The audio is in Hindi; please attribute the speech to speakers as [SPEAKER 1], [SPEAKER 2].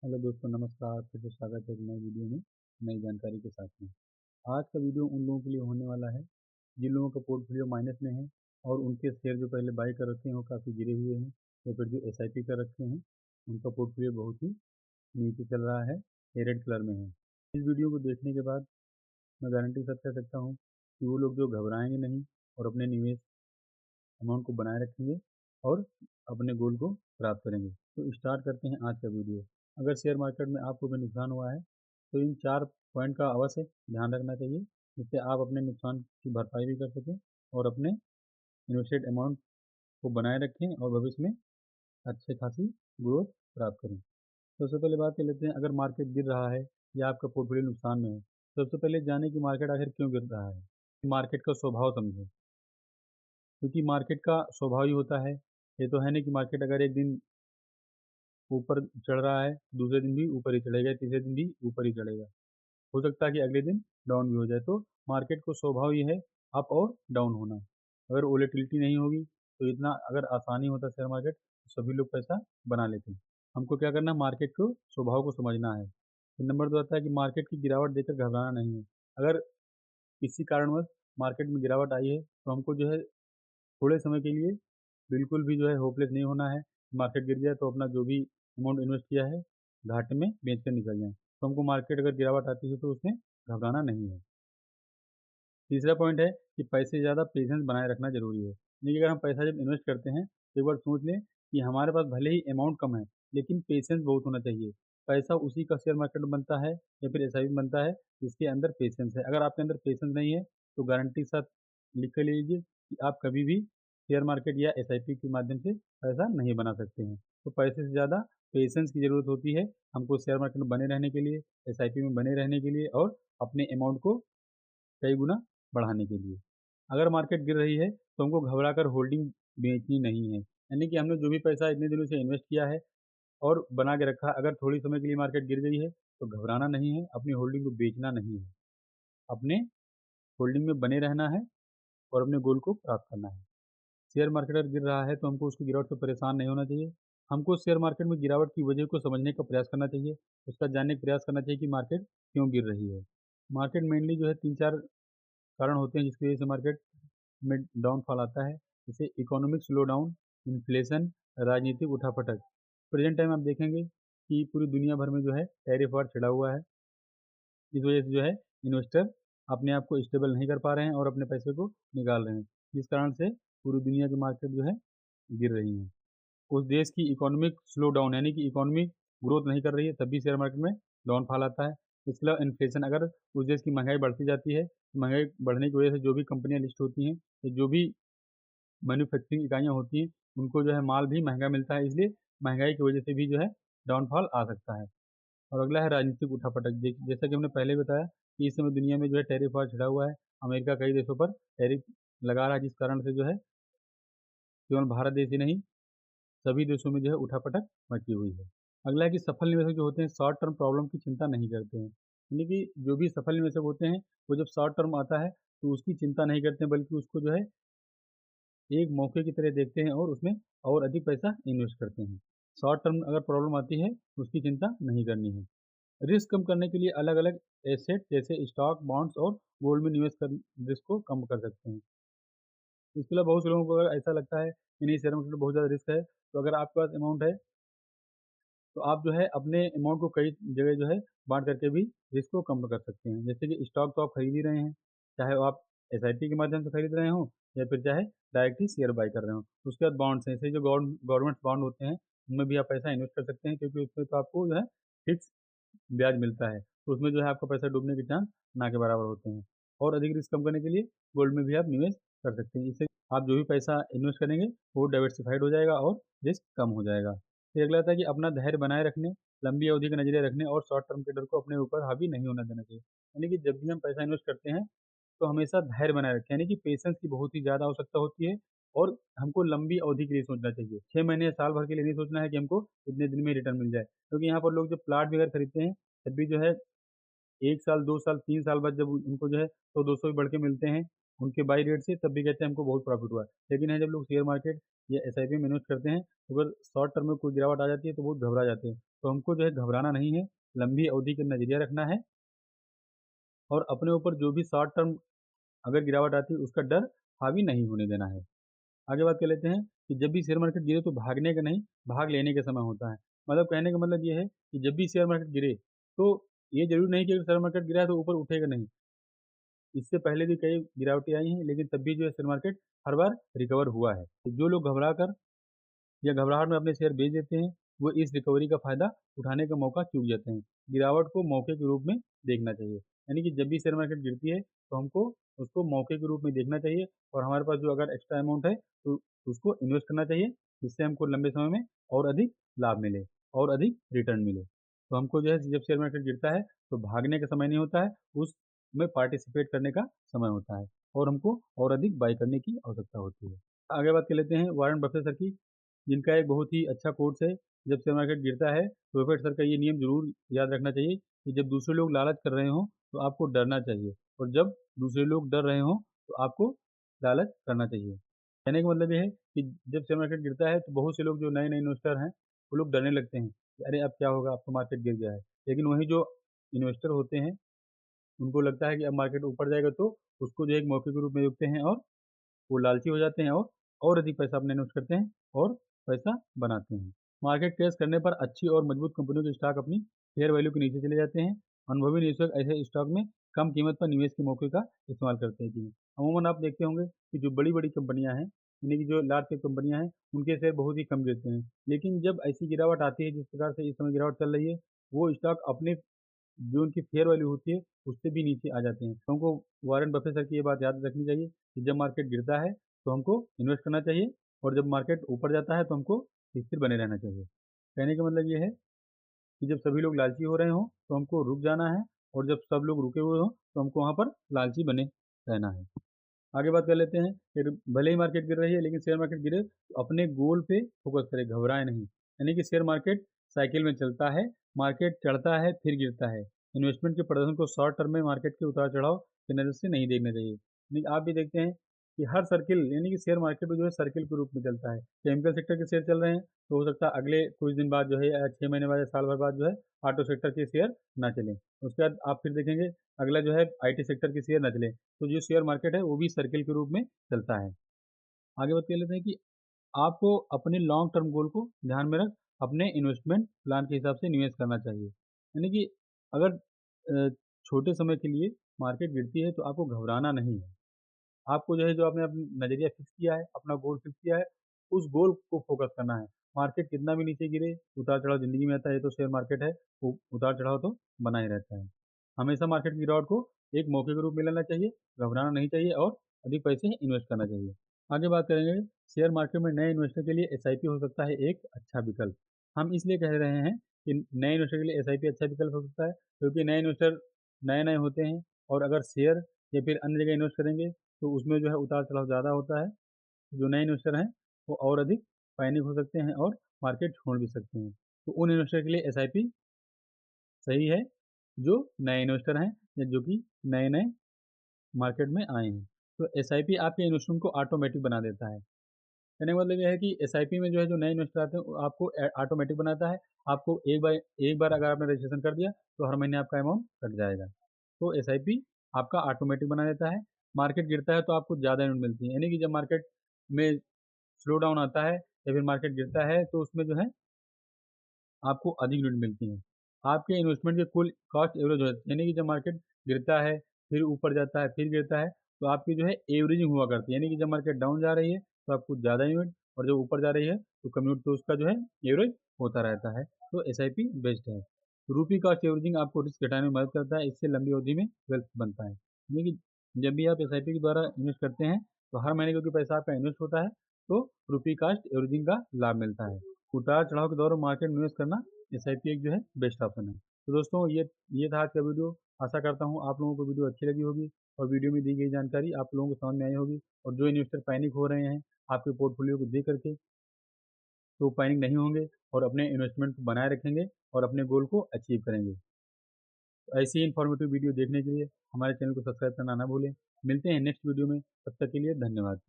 [SPEAKER 1] हेलो दोस्तों, नमस्कार। फिर से स्वागत है एक नई वीडियो में, नई जानकारी के साथ में। आज का वीडियो उन लोगों के लिए होने वाला है जिन लोगों का पोर्टफोलियो माइनस में है और उनके शेयर जो पहले बाई कर रखे हैं वो काफ़ी गिरे हुए हैं, या फिर जो एसआईपी कर रखे हैं उनका पोर्टफोलियो बहुत ही नीचे चल रहा है, ये रेड कलर में है। इस वीडियो को देखने के बाद मैं गारंटी के साथ कह सकता हूँ कि वो लोग जो घबराएंगे नहीं और अपने निवेश अमाउंट को बनाए रखेंगे और अपने गोल को प्राप्त करेंगे। तो स्टार्ट करते हैं आज का वीडियो। अगर शेयर मार्केट में आपको भी नुकसान हुआ है तो इन 4 पॉइंट का अवश्य ध्यान रखना चाहिए, जिससे आप अपने नुकसान की भरपाई भी कर सकें और अपने इन्वेस्टेड अमाउंट को बनाए रखें और भविष्य में अच्छे खासी ग्रोथ प्राप्त करें। तो सबसे पहले बात कर लेते हैं, अगर मार्केट गिर रहा है या आपका पोर्टफोलियो नुकसान में है तो सबसे पहले जाने कि मार्केट आखिर क्यों गिर रहा है। मार्केट का स्वभाव समझें, क्योंकि मार्केट का स्वभाव ही होता है, ये तो है नहीं कि मार्केट अगर एक दिन ऊपर चढ़ रहा है, दूसरे दिन भी ऊपर ही चढ़ेगा, तीसरे दिन भी ऊपर ही चढ़ेगा। हो सकता है कि अगले दिन डाउन भी हो जाए। तो मार्केट को स्वभाव ये है अप और डाउन होना। अगर वोलेटिलिटी नहीं होगी तो इतना अगर आसानी होता शेयर मार्केट तो सभी लोग पैसा बना लेते हैं। हमको क्या करना है, मार्केट को स्वभाव को समझना है। फिर नंबर 2 आता है कि मार्केट की गिरावट देखकर घबराना नहीं है। अगर किसी कारणवश मार्केट में गिरावट आई है तो हमको जो है थोड़े समय के लिए बिल्कुल भी जो है होपलेस नहीं होना है। मार्केट गिर गया तो अपना जो भी अमाउंट इन्वेस्ट किया है घाटे में बेच कर निकल जाएँ। तो हमको मार्केट अगर गिरावट आती है तो उसमें घबराना नहीं है। तीसरा पॉइंट है कि पैसे से ज़्यादा पेशेंस बनाए रखना ज़रूरी है। यानी कि अगर हम पैसा जब इन्वेस्ट करते हैं तो एक बार सोच लें कि हमारे पास भले ही अमाउंट कम है, लेकिन पेशेंस बहुत होना चाहिए। पैसा उसी का शेयर मार्केट में बनता है या फिर एसआईपी में बनता है जिसके अंदर पेशेंस है। अगर आपके अंदर पेशेंस नहीं है तो गारंटी के साथ लिख के ले लीजिए कि आप कभी भी शेयर मार्केट या एसआईपी के माध्यम से पैसा नहीं बना सकते हैं। तो पैसे से ज़्यादा पेशेंस की ज़रूरत होती है हमको शेयर मार्केट में बने रहने के लिए, एसआईपी में बने रहने के लिए और अपने अमाउंट को कई गुना बढ़ाने के लिए। अगर मार्केट गिर रही है तो हमको घबराकर होल्डिंग बेचनी नहीं है। यानी कि हमने जो भी पैसा इतने दिनों से इन्वेस्ट किया है और बना के रखा, अगर थोड़ी समय के लिए मार्केट गिर गई है तो घबराना नहीं है, अपनी होल्डिंग को बेचना नहीं है। अपने होल्डिंग में बने रहना है और अपने गोल को प्राप्त करना है। शेयर मार्केट अगर गिर रहा है तो हमको उसकी गिरावट से परेशान नहीं होना चाहिए। हमको शेयर मार्केट में गिरावट की वजह को समझने का प्रयास करना चाहिए। उसका जानने का प्रयास करना चाहिए कि मार्केट क्यों गिर रही है। मार्केट मेनली जो है 3-4 कारण होते हैं जिसकी वजह से मार्केट में डाउनफॉल आता है। जैसे इकोनॉमिक स्लो डाउन, इन्फ्लेशन, राजनीतिक उठापटक। प्रेजेंट टाइम आप देखेंगे कि पूरी दुनिया भर में जो है टैरिफ वार छिड़ा हुआ है। इस वजह से जो है इन्वेस्टर अपने आप को स्टेबल नहीं कर पा रहे हैं और अपने पैसे को निकाल रहे हैं, जिस कारण से पूरी दुनिया की मार्केट जो है गिर रही है। उस देश की इकोनॉमिक स्लो डाउन यानी कि इकोनॉमी ग्रोथ नहीं कर रही है तब भी शेयर मार्केट में डाउनफॉल आता है। इसके अलावा इन्फ्लेशन, अगर उस देश की महंगाई बढ़ती जाती है तो महंगाई बढ़ने की वजह से जो भी कंपनियां लिस्ट होती हैं, तो जो भी मैन्युफैक्चरिंग इकाइयाँ होती हैं उनको जो है माल भी महंगा मिलता है, इसलिए महंगाई की वजह से भी जो है डाउनफॉल आ सकता है। और अगला है राजनीतिक उठापटक। जैसा कि हमने पहले बताया कि इस समय दुनिया में जो है टैरिफ वार छिड़ा हुआ है। अमेरिका कई देशों पर टैरिफ लगा रहा है, जिस कारण से जो है केवल भारत देश ही नहीं सभी देशों में जो है उठापटक मची हुई है। अगला है कि सफल निवेशक जो होते हैं शॉर्ट टर्म प्रॉब्लम की चिंता नहीं करते हैं। यानी कि जो भी सफल निवेशक होते हैं वो जब शॉर्ट टर्म आता है तो उसकी चिंता नहीं करते हैं, बल्कि उसको जो है एक मौके की तरह देखते हैं और उसमें और अधिक पैसा इन्वेस्ट करते हैं। शॉर्ट टर्म अगर प्रॉब्लम आती है तो उसकी चिंता नहीं करनी है। रिस्क कम करने के लिए अलग अलग एसेट जैसे स्टॉक, बॉन्ड्स और गोल्ड में निवेश कर रिस्क को कम कर सकते हैं। इसके अलावा बहुत से लोगों को अगर ऐसा लगता है कि नहीं शेयर मार्केट में बहुत ज़्यादा रिस्क है, तो अगर आपके पास अमाउंट है तो आप जो है अपने अमाउंट को कई जगह जो है बाँट करके भी रिस्क को कम कर सकते हैं। जैसे कि स्टॉक तो आप खरीद ही रहे हैं, चाहे वो आप एसआईपी के माध्यम से खरीद रहे हों या फिर चाहे डायरेक्ट ही शेयर बाय कर रहे हों। उसके बाद बॉन्ड्स हैं, ऐसे जो गवर्नमेंट बॉन्ड होते हैं, उनमें भी आप पैसा इन्वेस्ट कर सकते हैं, क्योंकि उसमें तो आपको जो है फिक्स ब्याज मिलता है। तो उसमें जो है आपका पैसा डूबने के चांस ना के बराबर होते हैं। और अधिक रिस्क कम करने के लिए गोल्ड में भी आप निवेश कर सकते हैं। इससे आप जो भी पैसा इन्वेस्ट करेंगे वो डाइवर्सिफ़ाइड हो जाएगा और रिस्क कम हो जाएगा। फिर अगला आता है कि अपना धैर्य बनाए रखने, लंबी अवधि का नज़रिया रखने और शॉर्ट टर्म के डर को अपने ऊपर हावी नहीं होने देना चाहिए। यानी कि जब भी हम पैसा इन्वेस्ट करते हैं तो हमेशा धैर्य बनाए रखें, यानी कि पेशेंस की बहुत ही ज़्यादा आवश्यकता होती है और हमको लंबी अवधि के लिए सोचना चाहिए। 6 महीने या साल भर के लिए नहीं सोचना है कि हमको इतने दिन में रिटर्न मिल जाए। क्योंकि यहाँ पर लोग जब प्लॉट भी अगर खरीदते हैं तब भी जो है 1 साल, 2 साल, 3 साल बाद जब उनको जो है 100-200 भी बढ़ के मिलते हैं, उनके बाई रेट से, तब भी कहते हैं हमको बहुत प्रॉफ़िट हुआ है। लेकिन है जब लोग शेयर मार्केट या एसआईपी में इन्वेस्ट करते हैं, तो अगर शॉर्ट टर्म में कोई गिरावट आ जाती है तो बहुत घबरा जाते हैं। तो हमको जो है घबराना नहीं है, लंबी अवधि का नज़रिया रखना है और अपने ऊपर जो भी शॉर्ट टर्म अगर गिरावट आती है उसका डर हावी नहीं होने देना है। आगे बात कर लेते हैं कि जब भी शेयर मार्केट गिरे तो भागने का नहीं, भाग लेने का समय होता है। मतलब कहने का मतलब ये है कि जब भी शेयर मार्केट गिरे, तो ये ज़रूरी नहीं कि अगर शेयर मार्केट गिरा है तो ऊपर उठेगा नहीं। इससे पहले भी कई गिरावटें आई हैं, लेकिन तब भी जो है शेयर मार्केट हर बार रिकवर हुआ है। तो जो लोग घबरा कर या घबराहट में अपने शेयर बेच देते हैं, वो इस रिकवरी का फ़ायदा उठाने का मौका चूक जाते हैं। गिरावट को मौके के रूप में देखना चाहिए। यानी कि जब भी शेयर मार्केट गिरती है, तो हमको उसको मौके के रूप में देखना चाहिए और हमारे पास जो अगर एक्स्ट्रा अमाउंट है, तो उसको इन्वेस्ट करना चाहिए, जिससे हमको लंबे समय में और अधिक लाभ मिले और अधिक रिटर्न मिले। तो हमको जो है जब शेयर मार्केट गिरता है, तो भागने का समय नहीं होता है, उसमें पार्टिसिपेट करने का समय होता है और हमको और अधिक बाय करने की आवश्यकता होती है। आगे बात कर लेते हैं वॉरेन बफेट सर की, जिनका एक बहुत ही अच्छा कोट्स है, जब शेयर मार्केट गिरता है तो बफेट सर का ये नियम ज़रूर याद रखना चाहिए कि जब दूसरे लोग लालच कर रहे हों तो आपको डरना चाहिए और जब दूसरे लोग डर रहे हों तो आपको लालच करना चाहिए। कहने का मतलब ये है कि जब शेयर मार्केट गिरता है तो बहुत से लोग जो नए-नए इन्वेस्टर हैं, वो लोग डरने लगते हैं कि अरे! अब क्या होगा, अब तो मार्केट गिर गया है। लेकिन वही जो इन्वेस्टर होते हैं, उनको लगता है कि अब मार्केट ऊपर जाएगा तो उसको जो है एक मौके के रूप में देखते हैं और वो लालची हो जाते हैं और अधिक पैसा अपने इन्वेस्ट करते हैं और पैसा बनाते हैं। मार्केट क्रैश करने पर अच्छी और मजबूत कंपनियों के स्टॉक अपनी फेयर वैल्यू के नीचे चले जाते हैं। अनुभवी निवेशक ऐसे स्टॉक में कम कीमत पर निवेश के मौके का इस्तेमाल करते हैं जी। अमूमन आप देखते होंगे कि जो बड़ी-बड़ी कंपनियां हैं, यानी कि जो लार्ज कैप कंपनियां हैं, उनके शेयर बहुत ही कम गिरते हैं। लेकिन जब ऐसी गिरावट आती है जिस प्रकार से इस समय गिरावट चल रही है, वो स्टॉक अपने जो उनकी फेयर वैल्यू होती है, उससे भी नीचे आ जाते हैं। तो हमको वॉरेन बफेट सर की ये बात याद रखनी चाहिए कि जब मार्केट गिरता है, तो हमको इन्वेस्ट करना चाहिए और जब मार्केट ऊपर जाता है, तो हमको स्थिर बने रहना चाहिए। कहने का मतलब ये है कि जब सभी लोग लालची हो रहे हों, तो हमको रुक जाना है और जब सब लोग रुके हुए हों, तो हमको वहाँ पर लालची बने रहना है। आगे बात कर लेते हैं, फिर भले ही मार्केट गिर रही है लेकिन शेयर मार्केट गिरे तो अपने गोल पे फोकस करें, घबराएं नहीं। यानी कि शेयर मार्केट साइकिल में चलता है, मार्केट चढ़ता है फिर गिरता है। इन्वेस्टमेंट के प्रदर्शन को शॉर्ट टर्म में मार्केट के उतार चढ़ाव की नज़र से नहीं देखना चाहिए। नहीं, आप भी देखते हैं कि हर सर्किल यानी कि शेयर मार्केट में जो है सर्किल के रूप में चलता है। केमिकल सेक्टर के शेयर चल रहे हैं तो हो सकता है अगले कुछ दिन बाद जो है या 6 महीने बाद या साल भर बाद जो है ऑटो सेक्टर के शेयर ना चलें। उसके बाद आप फिर देखेंगे अगला जो है आईटी सेक्टर के शेयर ना चले। तो जो शेयर मार्केट है वो भी सर्किल के रूप में चलता है। आगे बात कर लेते हैं कि आपको अपने लॉन्ग टर्म गोल को ध्यान में रख अपने इन्वेस्टमेंट प्लान के हिसाब से निवेश करना चाहिए। यानी कि अगर छोटे समय के लिए मार्केट गिरती है तो आपको घबराना नहीं है। आपको जो है जो आपने अपना नज़रिया फिक्स किया है, अपना गोल फिक्स किया है, उस गोल को फ़ोकस करना है। मार्केट कितना भी नीचे गिरे, उतार-चढ़ाव ज़िंदगी में आता है, ये तो शेयर मार्केट है, उ उतार-चढ़ाव तो बना ही रहता है। हमेशा मार्केट की गिरावट को एक मौके के रूप में लेना चाहिए, घबराना नहीं चाहिए और अधिक पैसे इन्वेस्ट करना चाहिए। आगे बात करेंगे, शेयर मार्केट में नए इन्वेस्टर के लिए एसआईपी हो सकता है एक अच्छा विकल्प। हम इसलिए कह रहे हैं कि नए इन्वेस्टर के लिए एसआईपी अच्छा विकल्प हो सकता है, क्योंकि नए इन्वेस्टर नए-नए होते हैं और अगर शेयर या फिर अन्य जगह इन्वेस्ट करेंगे तो उसमें जो है उतार-चढ़ाव ज़्यादा होता है। जो नए इन्वेस्टर हैं, वो और अधिक पैनिक हो सकते हैं और मार्केट छोड़ भी सकते हैं। तो उन इन्वेस्टर के लिए एसआईपी सही है, जो नए इन्वेस्टर हैं या जो कि नए-नए मार्केट में आए हैं। तो एसआईपी आपके इन्वेस्टमेंट को ऑटोमैटिक बना देता है। कहने का मतलब ये है कि एसआईपी में जो है जो नए इन्वेस्टर आते हैं, वो आपको ऑटोमैटिक बनाता है। आपको एक बार अगर आपने रजिस्ट्रेशन कर दिया, तो हर महीने आपका अमाउंट कट जाएगा। तो एसआईपी आपका ऑटोमैटिक बना देता है। मार्केट गिरता है तो आपको ज़्यादा इन्वेस्ट मिलती है। यानी कि जब मार्केट में स्लो डाउन आता है या फिर मार्केट गिरता है तो उसमें जो है आपको अधिक रिटर्न मिलती हैं। आपके इन्वेस्टमेंट के कुल कॉस्ट एवरेज हो जाती है, यानी कि जब मार्केट गिरता है, फिर ऊपर जाता है, फिर गिरता है, तो आपकी जो है एवरेजिंग हुआ करती है। यानी कि जब मार्केट डाउन जा रही है, तो आपको ज़्यादा इन्वेस्ट और जब ऊपर जा रही है, तो कम्यूट तो उसका जो है एवरेज होता रहता है। तो एसआईपी बेस्ट है। रूपी कॉस्ट एवरेजिंग आपको रिस्क घटाने में मदद करता है, इससे लंबी अवधि में वेल्थ बनता है। यानी कि जब भी आप एसआईपी के द्वारा इन्वेस्ट करते हैं, तो हर महीने क्योंकि पैसा आपका इन्वेस्ट होता है, तो रूपी कॉस्ट एवरेजिंग का लाभ मिलता है। उतार-चढ़ाव के दौर में मार्केट में निवेश करना एसआईपी एक जो है बेस्ट ऑप्शन है। तो दोस्तों ये था आज का वीडियो। आशा करता हूँ आप लोगों को वीडियो अच्छी लगी होगी और वीडियो में दी गई जानकारी आप लोगों को समझ में आई होगी और जो इन्वेस्टर पैनिक हो रहे हैं आपके पोर्टफोलियो को देख करके, तो पैनिक नहीं होंगे और अपने इन्वेस्टमेंट को बनाए रखेंगे और अपने गोल को अचीव करेंगे। तो ऐसी ही इन्फॉर्मेटिव वीडियो देखने के लिए हमारे चैनल को सब्सक्राइब करना ना भूलें। मिलते हैं नेक्स्ट वीडियो में, तब तक के लिए धन्यवाद।